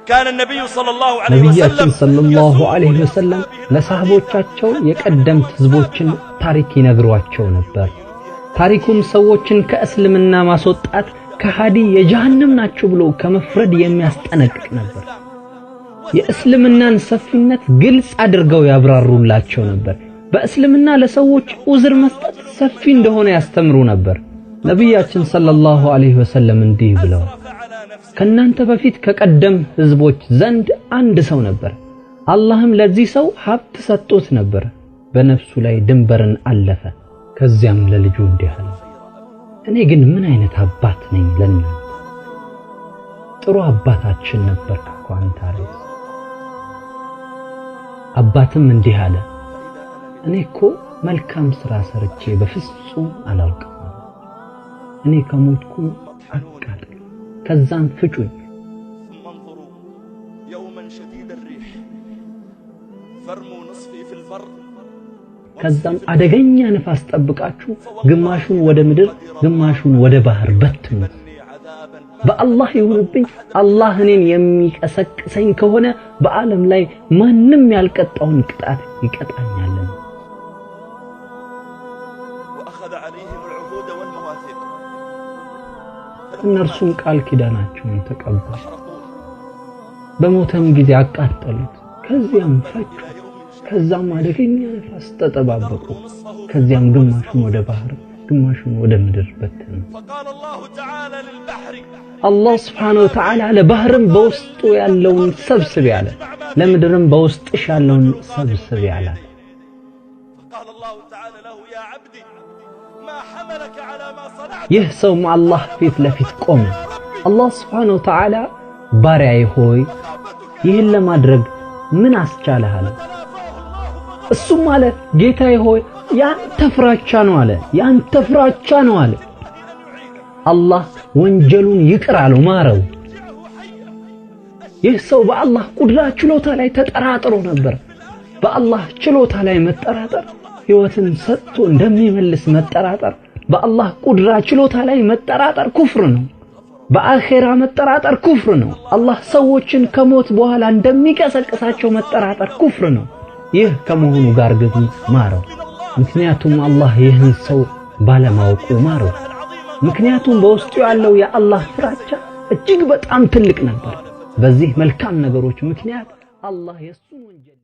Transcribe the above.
كان النبي صلى الله عليه وسلم ለሳህቦቻቸው የቀደምት ህዝቦችን ታሪክ ይነግሯቸው ነበር። ታሪኩም ሰዎችን ከእስልምና ማስወጣት ከሃዲ የጀሃነም ናቸው ብሎ ከመፍረድ የሚያስጠነቅቅ ነበር። የእስልምናን ሰፊነት ግልጽ አድርገው ያብራሩላቸው ነበር። በእስልምና ለሰዎች ዑዝር መስጠት ሰፊ እንደሆነ ያስተምሩ ነበር። ነብያችን ሰለላሁ ዐለይሂ ወሰለም እንዲህ ብለው ከናንተ በፊት ከቀደም ህዝቦች ዘንድ አንድ ሰው ነበር። አላህም ለዚህ ሰው ሀብት ሰጥቶት ነበር። በነፍሱ ላይ ድንበርን አለፈ። ከዚያም ለልጁ እንዲህ አለ፣ እኔ ግን ምን አይነት አባት ነኝ ለእናንተ? ጥሩ አባታችን ነበር እኮ አንተ አለህ። አባትም እንዲህ አለ፣ እኔ እኮ መልካም ሥራ ሰርቼ በፍጹም አላውቅም። እኔ ከሞትኩ አቃጥሉ፣ ከዛም ፍጩኝ። ከዛም አደገኛ ነፋስ ጠብቃችሁ ግማሹን ወደ ምድር ግማሹን ወደ ባህር በትኑ። በአላህ ይሁንብኝ አላህ እኔን የሚቀሰቅሰኝ ከሆነ በዓለም ላይ ማንም ያልቀጣውን ቅጣት ይቀጣኛል። እነርሱም ቃል ኪዳናቸውን ተቀበሉ። በሞተም ጊዜ አቃጠሉት፣ ከዚያም ፈጩ። ከዛም አደገኛ ነፋስ ተጠባበቁ። ከዚያም ግማሹን ወደ ባህር ግማሹን ወደ ምድር በተኑ። አላህ Subhanahu Wa Ta'ala ለባህርም በውስጡ ያለውን ሰብስብ ያለ፣ ለምድርም በውስጥሽ ያለውን ሰብስብ ያለ። ይህ ሰው አላህ ፊት ለፊት ቆመ። አላህ Subhanahu Wa Ta'ala ባሪያዬ ሆይ ይህን ለማድረግ ምን አስቻለህ አለ። እሱም አለ ጌታዬ ሆይ ያንተ ፍራቻ ነው አለ። ያንተ ፍራቻ ነው አለ። አላህ ወንጀሉን ይቅር አለው፣ ማረው። ይህ ሰው በአላህ ቁድራ ችሎታ ላይ ተጠራጥሮ ነበር። በአላህ ችሎታ ላይ መጠራጠር ሕይወትን ሰጥቶ እንደሚመልስ መጠራጠር፣ በአላህ ቁድራ ችሎታ ላይ መጠራጠር ኩፍር ነው። በአኺራ መጠራጠር ኩፍር ነው። አላህ ሰዎችን ከሞት በኋላ እንደሚቀሰቅሳቸው መጠራጠር ኩፍር ነው። ይህ ከመሆኑ ጋር ግን ማረው። ምክንያቱም አላህ ይህን ሰው ባለማወቁ ማረው። ምክንያቱም በውስጡ ያለው የአላህ ፍራቻ እጅግ በጣም ትልቅ ነበር። በዚህ መልካም ነገሮች ምክንያት አላህ የሱን ወንጀል